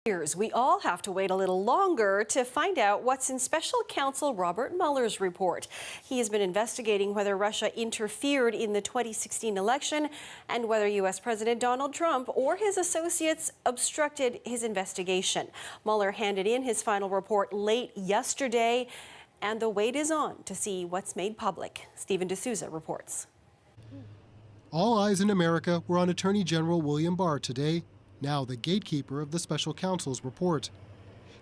We all have to wait a little longer to find out what's in Special Counsel Robert Mueller's report. He has been investigating whether Russia interfered in the 2016 election and whether U.S. President Donald Trump or his associates obstructed his investigation. Mueller handed in his final report late yesterday, and the wait is on to see what's made public. Stephen D'Souza reports. All eyes in America were on Attorney General William Barr today, now the gatekeeper of the special counsel's report.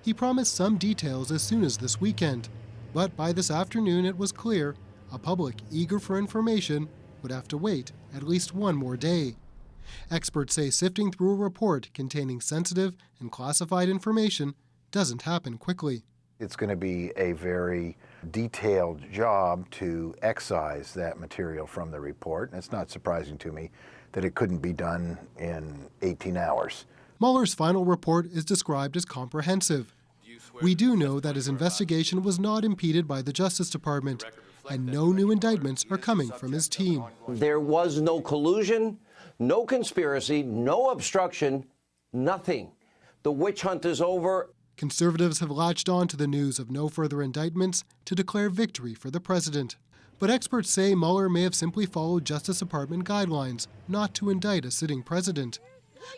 He promised some details as soon as this weekend, but by this afternoon it was clear a public eager for information would have to wait at least one more day. Experts say sifting through a report containing sensitive and classified information doesn't happen quickly. It's going to be a very detailed job to excise that material from the report, and it's not surprising to me that it couldn't be done in 18 hours. Mueller's final report is described as comprehensive. We do know that his investigation was not impeded by the Justice Department, and no new indictments are coming from his team. There was no collusion, no conspiracy, no obstruction, nothing. The witch hunt is over. Conservatives have latched on to the news of no further indictments to declare victory for the president. But experts say Mueller may have simply followed Justice Department guidelines not to indict a sitting president.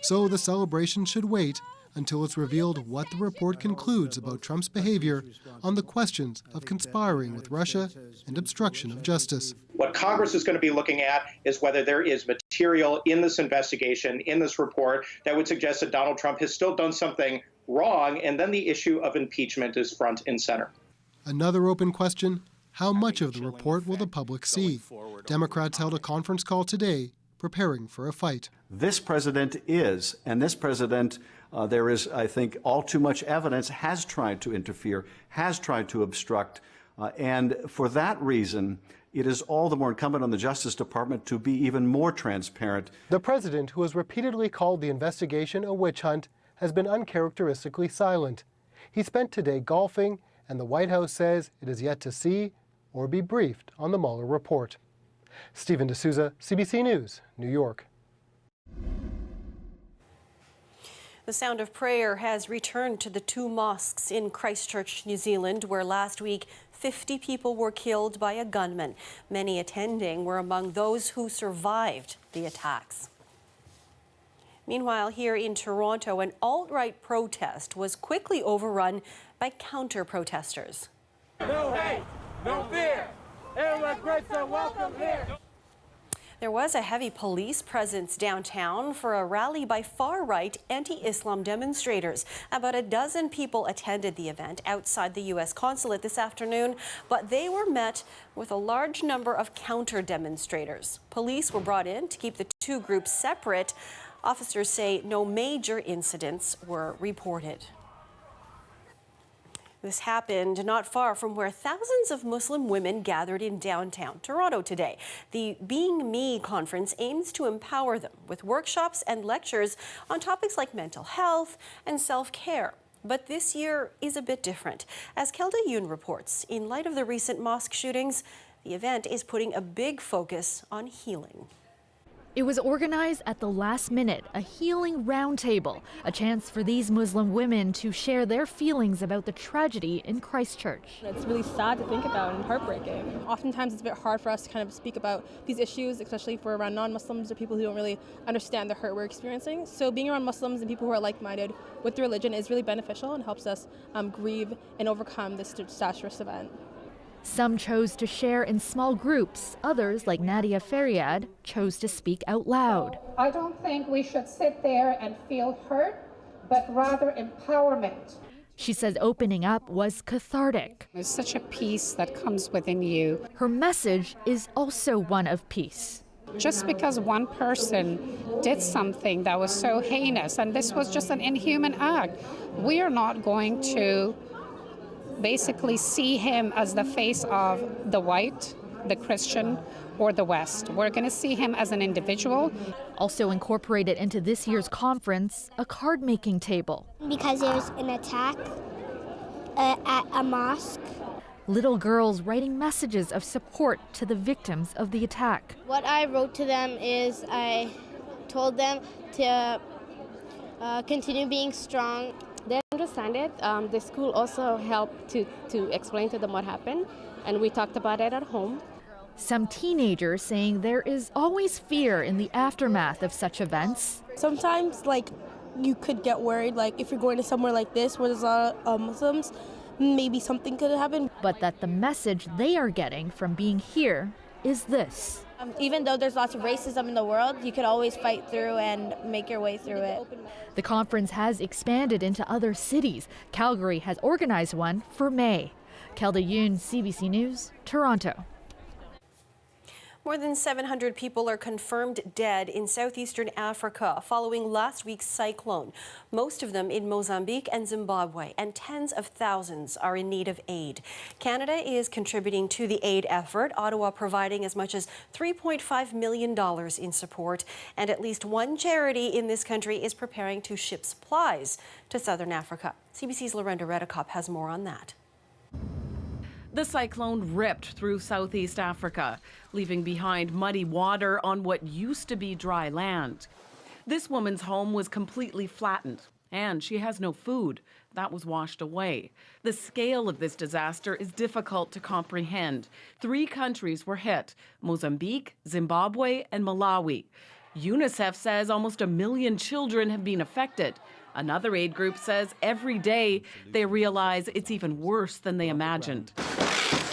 So the celebration should wait until it's revealed what the report concludes about Trump's behavior on the questions of conspiring with Russia and obstruction of justice. What Congress is going to be looking at is whether there is material in this investigation, in this report, that would suggest that Donald Trump has still done something wrong, and then the issue of impeachment is front and center. Another open question: how much of the report will the public see? Democrats held a conference call today preparing for a fight. This president is, and this president, there is, I think, all too much evidence, has tried to interfere, has tried to obstruct, and for that reason, it is all the more incumbent on the Justice Department to be even more transparent. The president, who has repeatedly called the investigation a witch hunt, has been uncharacteristically silent. He spent today golfing, and the White House says it is yet to see or be briefed on the Mueller report. Stephen D'Souza, CBC News, New York. The sound of prayer has returned to the two mosques in Christchurch, New Zealand, where last week 50 people were killed by a gunman. Many attending were among those who survived the attacks. Meanwhile, here in Toronto, an alt-right protest was quickly overrun by counter-protesters. No hate, no fear. Immigrants are welcome here. There was a heavy police presence downtown for a rally by far-right anti-Islam demonstrators. About a dozen people attended the event outside the U.S. consulate this afternoon, but they were met with a large number of counter-demonstrators. Police were brought in to keep the two groups separate. Officers say no major incidents were reported. This happened not far from where thousands of Muslim women gathered in downtown Toronto today. The Being Me conference aims to empower them with workshops and lectures on topics like mental health and self-care. But this year is a bit different. As Kelda Yoon reports, in light of the recent mosque shootings, the event is putting a big focus on healing. It was organized at the last minute, a healing roundtable, a chance for these Muslim women to share their feelings about the tragedy in Christchurch. It's really sad to think about and heartbreaking. Oftentimes it's a bit hard for us to kind of speak about these issues, especially if we're around non-Muslims or people who don't really understand the hurt we're experiencing. So being around Muslims and people who are like-minded with their religion is really beneficial and helps us grieve and overcome this disastrous event. Some chose to share in small groups. Others, like Nadia Faryad, chose to speak out loud. I don't think we should sit there and feel hurt, but rather empowerment. She says opening up was cathartic. There's such a peace that comes within you. Her message is also one of peace. Just because one person did something that was so heinous, and this was just an inhuman act, we are not going to basically see him as the face of the white, the Christian, or the West. We're going to see him as an individual. Also incorporated into this year's conference, a card-making table. Because there was an attack at a mosque. Little girls writing messages of support to the victims of the attack. What I wrote to them is I told them to continue being strong They understand it. The school also helped to explain to them what happened, and we talked about it at home. Some teenagers saying there is always fear in the aftermath of such events. Sometimes, you could get worried, if you're going to somewhere like this where there's a lot of Muslims, maybe something could happen. But that the message they are getting from being here is this. Even though there's lots of racism in the world, you could always fight through and make your way through it. The conference has expanded into other cities. Calgary has organized one for May. Kelda Yoon, CBC News, Toronto. More than 700 people are confirmed dead in southeastern Africa following last week's cyclone, most of them in Mozambique and Zimbabwe, and tens of thousands are in need of aid. Canada is contributing to the aid effort, Ottawa providing as much as $3.5 million in support, and at least one charity in this country is preparing to ship supplies to southern Africa. CBC's Lorenda Redekop has more on that. The cyclone ripped through southeast Africa, leaving behind muddy water on what used to be dry land. This woman's home was completely flattened, and she has no food. That was washed away. The scale of this disaster is difficult to comprehend. 3 countries were hit: Mozambique, Zimbabwe, and Malawi. UNICEF says almost 1 million children have been affected. Another aid group says every day they realize it's even worse than they imagined.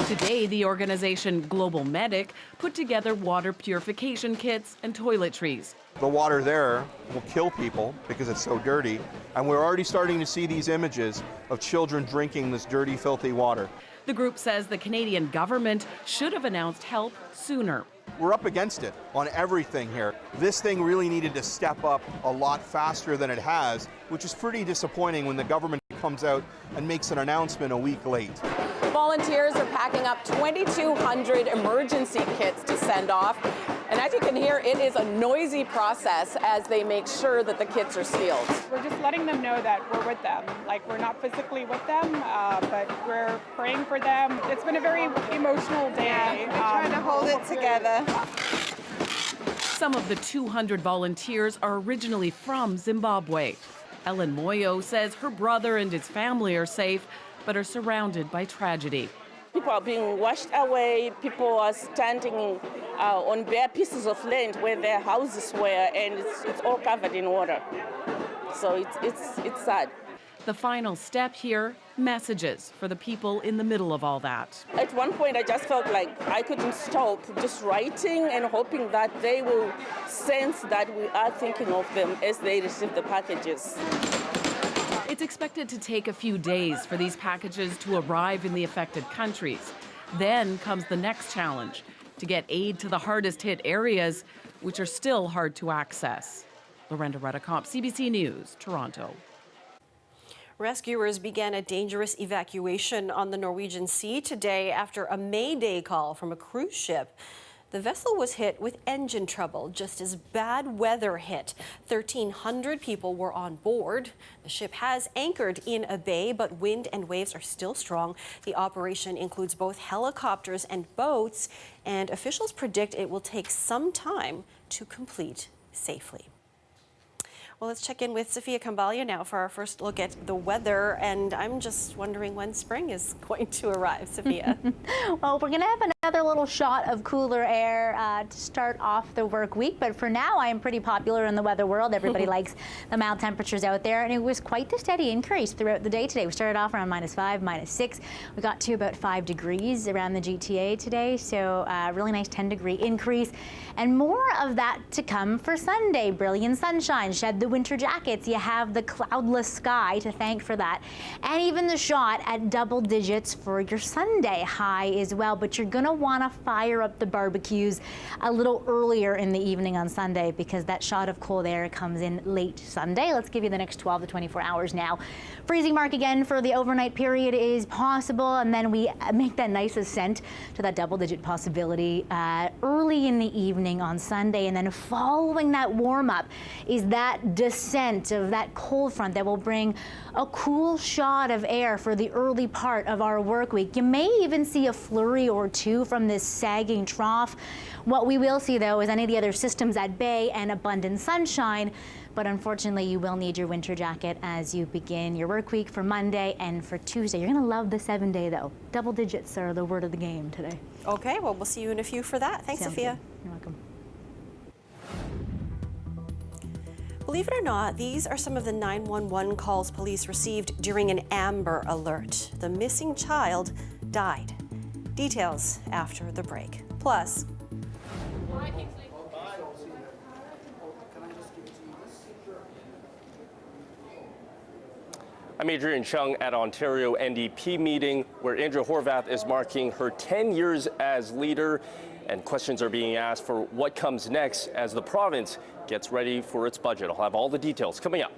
Today, the organization Global Medic put together water purification kits and toiletries. The water there will kill people because it's so dirty, and we're already starting to see these images of children drinking this dirty, filthy water. The group says the Canadian government should have announced help sooner. We're up against it on everything here. This thing really needed to step up a lot faster than it has, which is pretty disappointing when the government comes out and makes an announcement a week late. Volunteers are packing up 2,200 emergency kits to send off. And as you can hear, it is a noisy process as they make sure that the kits are sealed. We're just letting them know that we're with them. We're not physically with them, but we're praying for them. It's been a very emotional day. We're trying to hold it together. Some of the 200 volunteers are originally from Zimbabwe. Ellen Moyo says her brother and his family are safe, but are surrounded by tragedy. People are being washed away. People are standing on bare pieces of land where their houses were, and it's all covered in water. So it's sad. The final step here, messages for the people in the middle of all that. At one point, I just felt like I couldn't stop just writing and hoping that they will sense that we are thinking of them as they receive the packages. It's expected to take a few days for these packages to arrive in the affected countries. Then comes the next challenge, to get aid to the hardest hit areas, which are still hard to access. Lorenda Redekop, CBC News, Toronto. Rescuers began a dangerous evacuation on the Norwegian Sea today after a Mayday call from a cruise ship. The vessel was hit with engine trouble just as bad weather hit. 1,300 people were on board. The ship has anchored in a bay, but wind and waves are still strong. The operation includes both helicopters and boats, and officials predict it will take some time to complete safely. Well, let's check in with Sophia Kambalia now for our first look at the weather, and I'm just wondering when spring is going to arrive, Sophia. Well, we're going to have another little shot of cooler air to start off the work week, but for now I am pretty popular in the weather world. Everybody likes the mild temperatures out there, and it was quite the steady increase throughout the day today. We started off around -5, -6. We got to about 5 degrees around the GTA today, so really nice 10-degree increase, and more of that to come for Sunday. Brilliant sunshine, shed the winter jackets. You have the cloudless sky to thank for that, and even the shot at double digits for your Sunday high as well. But you're gonna want to fire up the barbecues a little earlier in the evening on Sunday, because that shot of cold air comes in late Sunday. Let's give you the next 12 to 24 hours now. Freezing mark again for the overnight period is possible, and then we make that nice ascent to that double digit possibility early in the evening on Sunday, and then following that warm up is that descent of that cold front that will bring a cool shot of air for the early part of our work week. You may even see a flurry or two from this sagging trough. What we will see, though, is any of the other systems at bay and abundant sunshine. but unfortunately you will need your winter jacket as you begin your work week for Monday and for Tuesday. You're going to love the 7-day though. Double digits are the word of the game today. Okay, well, we'll see you in a few for that. Thanks, Sounds Sophia. good. You're welcome. Believe it or not, these are some of the 911 calls police received during an Amber Alert. The missing child died. Details after the break. Plus, I'm Adrian Chung at Ontario NDP meeting, where Andrea Horwath is marking her 10 years as leader, and questions are being asked for what comes next as the province gets ready for its budget. I'll have all the details coming up.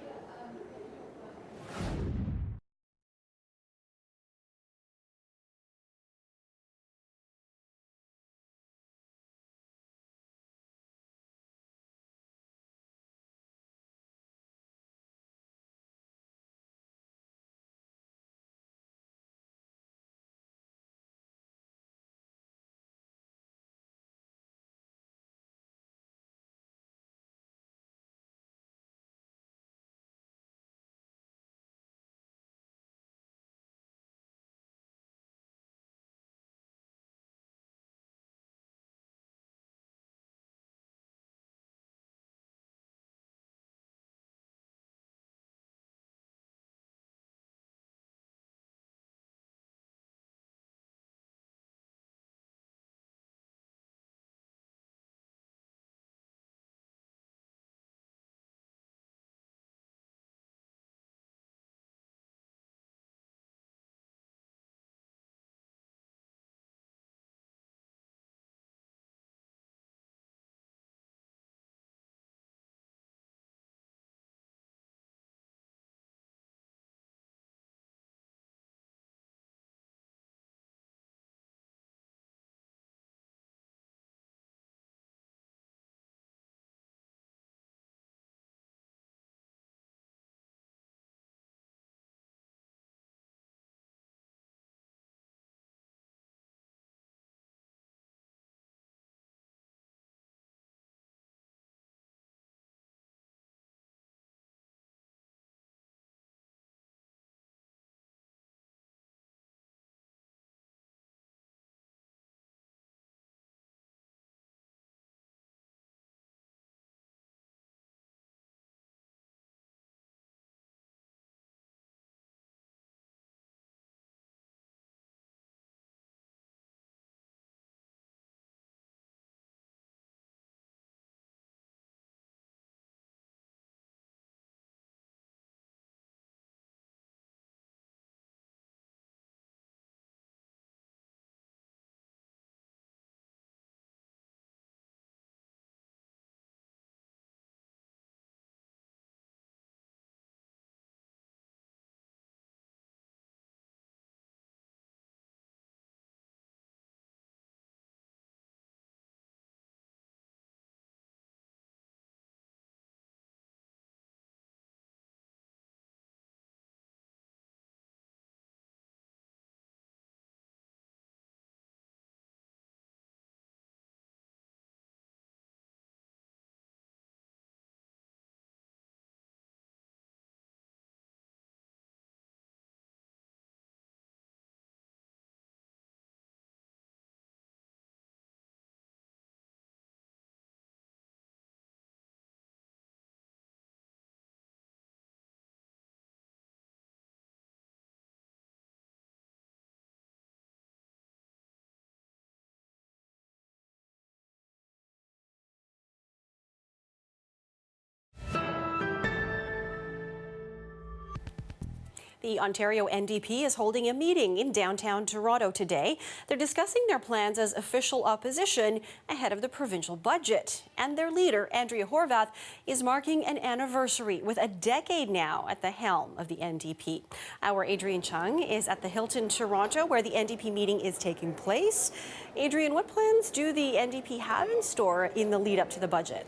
the Ontario NDP is holding a meeting in downtown Toronto today. They're discussing their plans as official opposition ahead of the provincial budget. And their leader, Andrea Horwath, is marking an anniversary with a decade now at the helm of the NDP. Our Adrian Chung is at the Hilton Toronto, where the NDP meeting is taking place. Adrian, what plans do the NDP have in store in the lead up to the budget?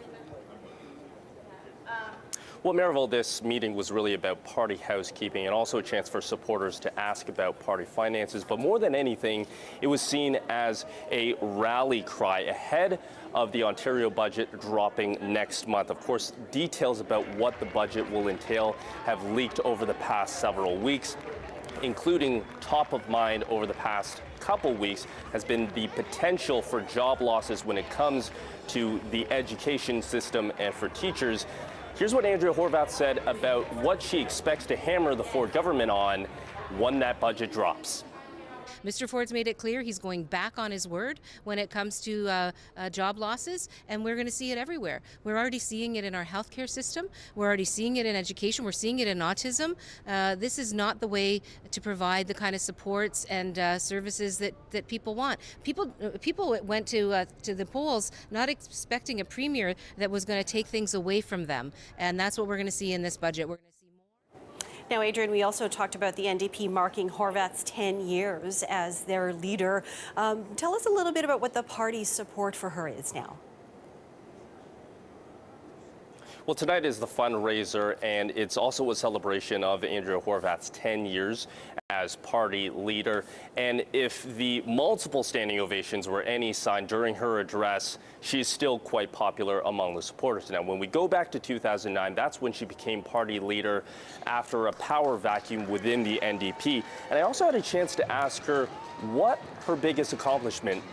Well, Mariville, this meeting was really about party housekeeping and also a chance for supporters to ask about party finances. But more than anything, it was seen as a rally cry ahead of the Ontario budget dropping next month. Of course, details about what the budget will entail have leaked over the past several weeks, including top of mind over the past couple weeks has been the potential for job losses when it comes to the education system and for teachers. Here's what Andrea Horwath said about what she expects to hammer the Ford government on when that budget drops. Mr. Ford's made it clear he's going back on his word when it comes to job losses, and we're going to see it everywhere. We're already seeing it in our healthcare system. We're already seeing it in education. We're seeing it in autism. This is not the way to provide the kind of supports and services that people want. People went to the polls not expecting a premier that was going to take things away from them, and that's what we're going to see in this budget. We're going to see more. Now, Adrian, we also talked about the NDP marking Horwath's 10 years as their leader. Tell us a little bit about what the party's support for her is now. Well, tonight is the fundraiser, and it's also a celebration of Andrea Horwath's 10 years as party leader. And if the multiple standing ovations were any sign during her address, she is still quite popular among the supporters. Now, when we go back to 2009, that's when she became party leader after a power vacuum within the NDP. And I also had a chance to ask her what her biggest accomplishment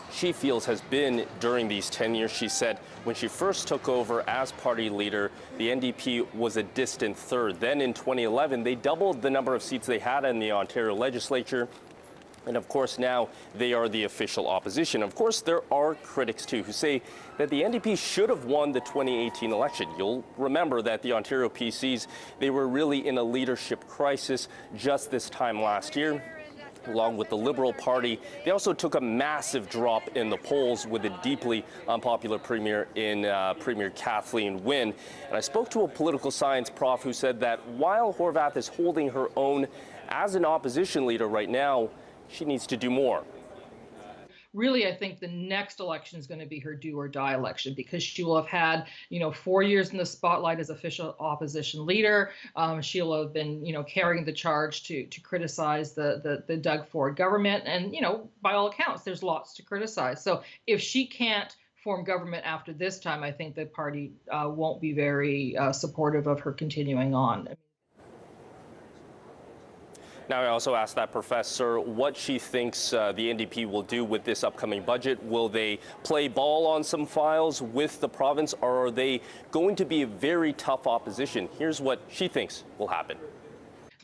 she feels has been during these 10 years. She said when she first took over as party leader, the NDP was a distant third. Then in 2011, they doubled the number of seats they had in the Ontario legislature. And of course, now they are the official opposition. Of course, there are critics, too, who say that the NDP should have won the 2018 election. You'll remember that the Ontario PCs, they were really in a leadership crisis just this time last year. Along with the Liberal Party, they also took a massive drop in the polls with a deeply unpopular premier in Premier Kathleen Wynne. And I spoke to a political science prof who said that while Horwath is holding her own as an opposition leader right now, she needs to do more. Really, I think the next election is going to be her do or die election, because she will have had, 4 years in the spotlight as official opposition leader. She'll have been, carrying the charge to criticize the Doug Ford government. And, by all accounts, there's lots to criticize. So if she can't form government after this time, I think the party won't be very supportive of her continuing on. Now, I also asked that professor what she thinks the NDP will do with this upcoming budget. Will they play ball on some files with the province, or are they going to be a very tough opposition? Here's what she thinks will happen.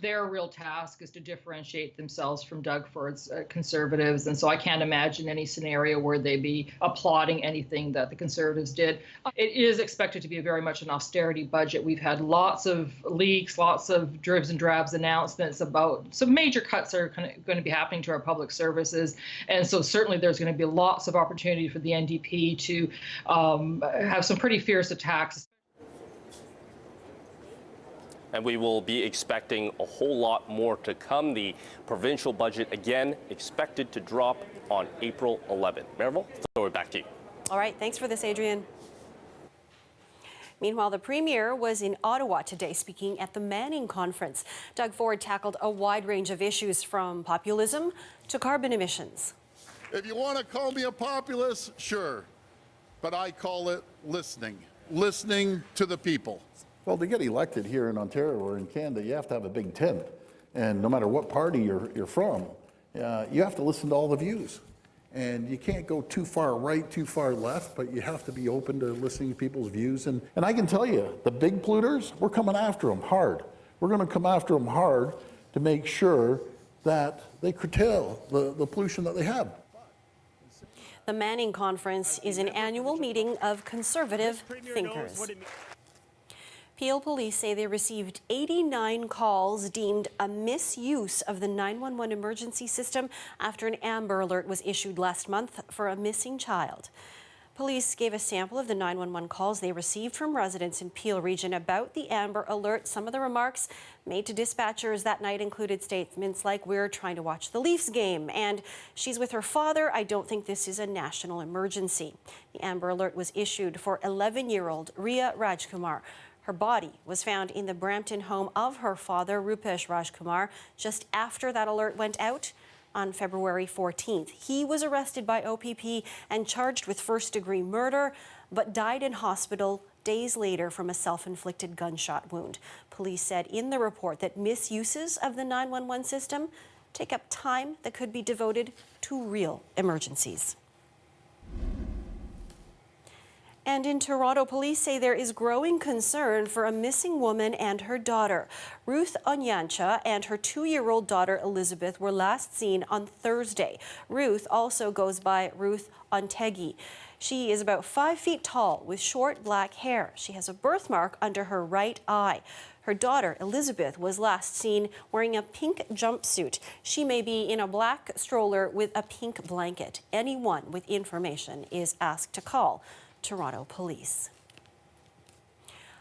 Their real task is to differentiate themselves from Doug Ford's Conservatives. And so I can't imagine any scenario where they'd be applauding anything that the Conservatives did. It is expected to be very much an austerity budget. We've had lots of leaks, lots of dribs and drabs announcements about some major cuts are going to be happening to our public services. And so certainly there's going to be lots of opportunity for the NDP to have some pretty fierce attacks. And we will be expecting a whole lot more to come. The provincial budget, again, expected to drop on April 11th. Mariville, throw it back to you. All right, thanks for this, Adrian. Meanwhile, the Premier was in Ottawa today speaking at the Manning Conference. Doug Ford tackled a wide range of issues from populism to carbon emissions. If you want to call me a populist, sure, but I call it listening to the people. Well, to get elected here in Ontario or in Canada, you have to have a big tent. And no matter what party you're from, you have to listen to all the views. And you can't go too far right, too far left, but you have to be open to listening to people's views. And I can tell you, the big polluters, we're coming after them hard. We're going to come after them hard to make sure that they curtail the pollution that they have. The Manning Conference is an annual meeting of conservative thinkers. Peel police say they received 89 calls deemed a misuse of the 911 emergency system after an Amber Alert was issued last month for a missing child. Police gave a sample of the 911 calls they received from residents in Peel region about the Amber Alert. Some of the remarks made to dispatchers that night included statements like, "We're trying to watch the Leafs game," and "She's with her father. I don't think this is a national emergency." The Amber Alert was issued for 11-year-old Ria Rajkumar. Her body was found in the Brampton home of her father, Rupesh Rajkumar, just after that alert went out on February 14th. He was arrested by OPP and charged with first-degree murder, but died in hospital days later from a self-inflicted gunshot wound. Police said in the report that misuses of the 911 system take up time that could be devoted to real emergencies. And in Toronto, police say there is growing concern for a missing woman and her daughter. Ruth Onyancha and her 2-year-old daughter Elizabeth were last seen on Thursday. Ruth also goes by Ruth Ontegi. She is about 5 feet tall with short black hair. She has a birthmark under her right eye. Her daughter, Elizabeth, was last seen wearing a pink jumpsuit. She may be in a black stroller with a pink blanket. Anyone with information is asked to call Toronto Police.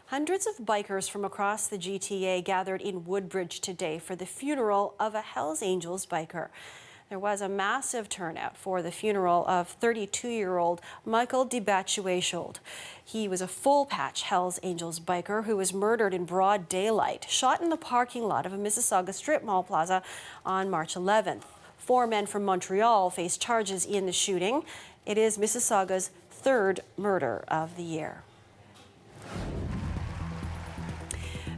Hundreds of bikers from across the GTA gathered in Woodbridge today for the funeral of a Hells Angels biker. There was a massive turnout for the funeral of 32-year-old Michael DeBatchue-Shold. He was a full-patch Hells Angels biker who was murdered in broad daylight, shot in the parking lot of a Mississauga strip mall plaza on March 11th. 4 men from Montreal face charges in the shooting. It is Mississauga's 3rd murder of the year.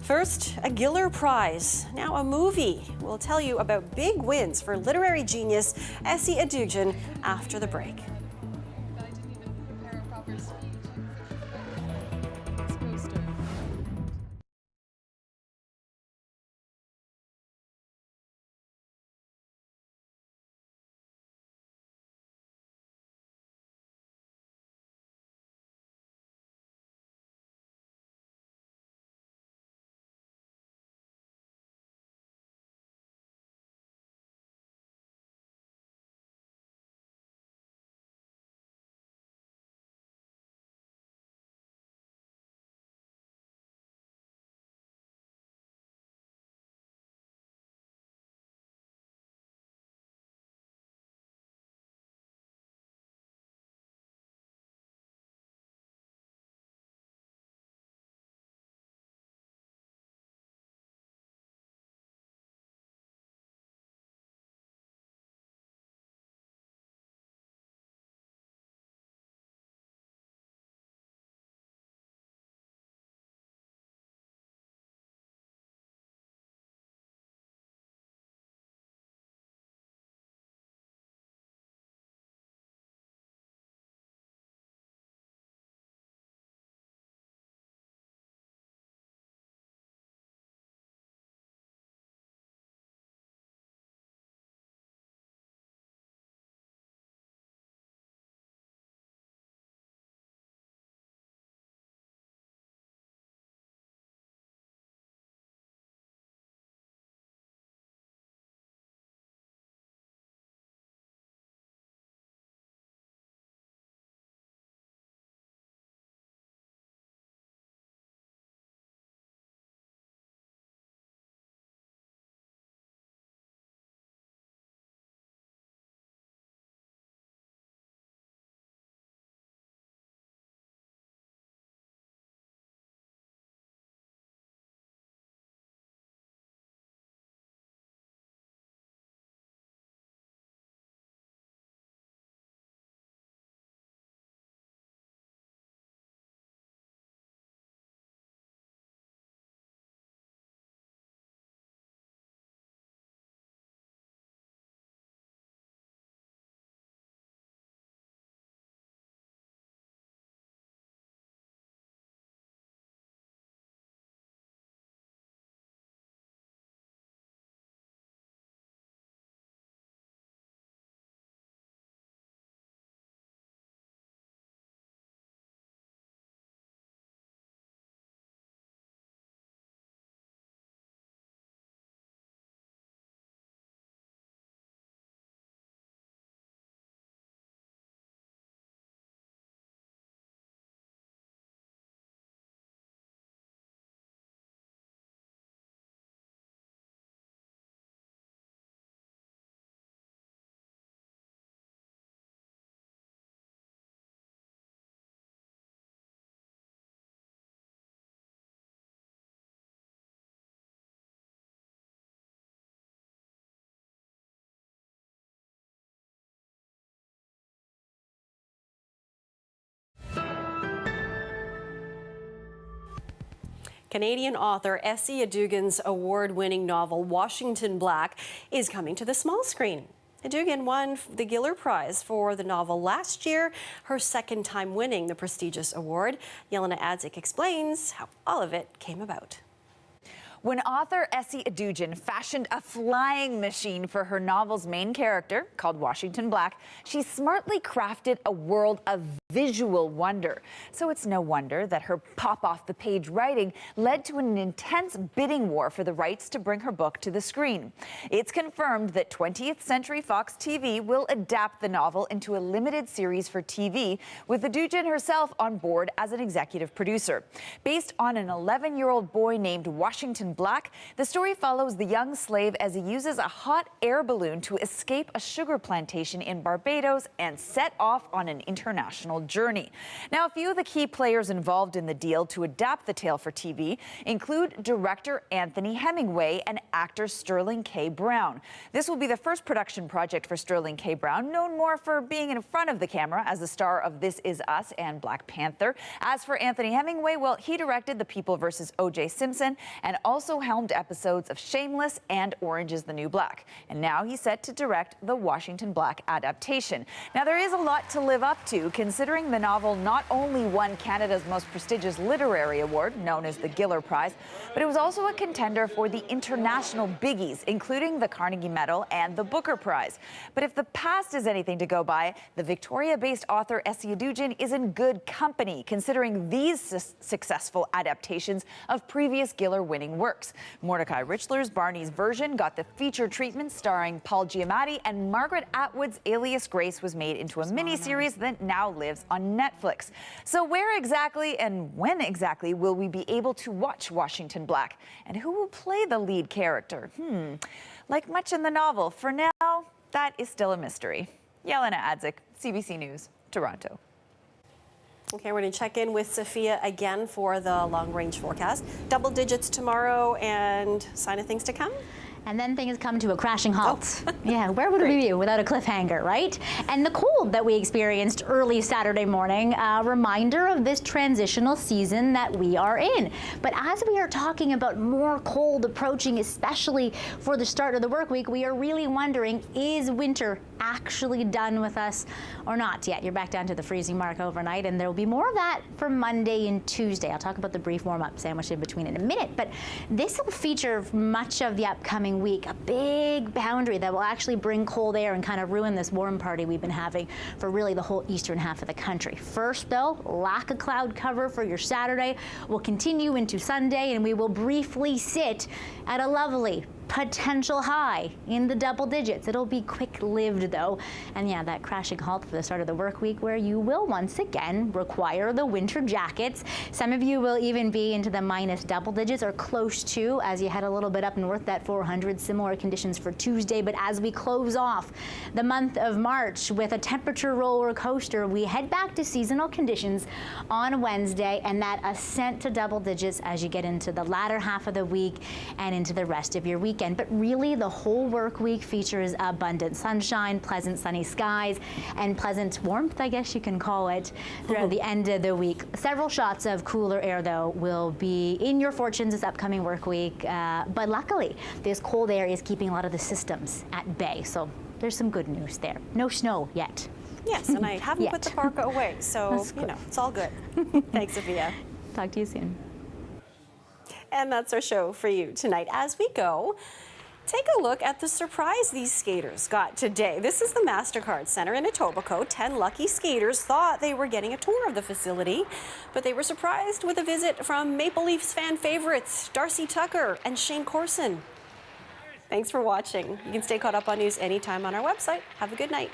First, a Giller Prize, now a movie. We'll tell you about big wins for literary genius Essie Adugyan after the break. Canadian author Essie Adugan's award-winning novel Washington Black is coming to the small screen. Adugan won the Giller Prize for the novel last year, her second time winning the prestigious award. Yelena Adzik explains how all of it came about. When author Essie Adugan fashioned a flying machine for her novel's main character, called Washington Black, she smartly crafted a world of visual wonder. So it's no wonder that her pop-off-the-page writing led to an intense bidding war for the rights to bring her book to the screen. It's confirmed that 20th Century Fox TV will adapt the novel into a limited series for TV, with Adugan herself on board as an executive producer. Based on an 11-year-old boy named Washington Black, the story follows the young slave as he uses a hot air balloon to escape a sugar plantation in Barbados and set off on an international journey. Now, a few of the key players involved in the deal to adapt the tale for TV include director Anthony Hemingway and actor Sterling K. Brown. This will be the first production project for Sterling K. Brown, known more for being in front of the camera as the star of This Is Us and Black Panther. As for Anthony Hemingway, well, he directed The People vs. O.J. Simpson and also helmed episodes of Shameless and Orange is the New Black. And now he's set to direct the Washington Black adaptation. Now, there is a lot to live up to, considering the novel not only won Canada's most prestigious literary award, known as the Giller Prize, but it was also a contender for the international biggies, including the Carnegie Medal and the Booker Prize. But if the past is anything to go by, the Victoria-based author Essie Adugan is in good company, considering these successful adaptations of previous Giller-winning works. Mordecai Richler's Barney's Version got the feature treatment starring Paul Giamatti, and Margaret Atwood's Alias Grace was made into a miniseries that now lives on Netflix. So where exactly and when exactly will we be able to watch Washington Black? And who will play the lead character? Like much in the novel, for now, that is still a mystery. Yelena Adzik, CBC News, Toronto. Okay, we're going to check in with Sophia again for the long-range forecast. Double digits tomorrow and sign of things to come? And then things come to a crashing halt. Yeah, where would we be without a cliffhanger, right? And the cold that we experienced early Saturday morning, a reminder of this transitional season that we are in. But as we are talking about more cold approaching, especially for the start of the work week, we are really wondering, is winter actually done with us or not yet? You're back down to the freezing mark overnight, and there will be more of that for Monday and Tuesday. I'll talk about the brief warm-up sandwich in between in a minute, but this will feature much of the upcoming week, a big boundary that will actually bring cold air and kind of ruin this warm party we've been having for really the whole eastern half of the country. First, though, lack of cloud cover for your Saturday will continue into Sunday, and we will briefly sit at a lovely potential high in the double digits. It'll be quick-lived, though. And yeah, that crashing halt for the start of the work week, where you will once again require the winter jackets. Some of you will even be into the minus double digits or close to as you head a little bit up north, that 400. Similar conditions for Tuesday. But as we close off the month of March with a temperature roller coaster, we head back to seasonal conditions on Wednesday, and that ascent to double digits as you get into the latter half of the week and into the rest of your weekend. But really, the whole work week features abundant sunshine, pleasant sunny skies, and pleasant warmth, I guess you can call it, throughout the end of the week. Several shots of cooler air, though, will be in your fortunes this upcoming work week. But luckily, this cold air is keeping a lot of the systems at bay. So there's some good news there. No snow yet. Yes, and I haven't put the parka away, so, you know, it's all good. Thanks, Sophia. Talk to you soon. And that's our show for you tonight. As we go, take a look at the surprise these skaters got today. This is the MasterCard Center in Etobicoke. 10 lucky skaters thought they were getting a tour of the facility, but they were surprised with a visit from Maple Leafs fan favorites Darcy Tucker and Shane Corson. Thanks for watching. You can stay caught up on news anytime on our website. Have a good night.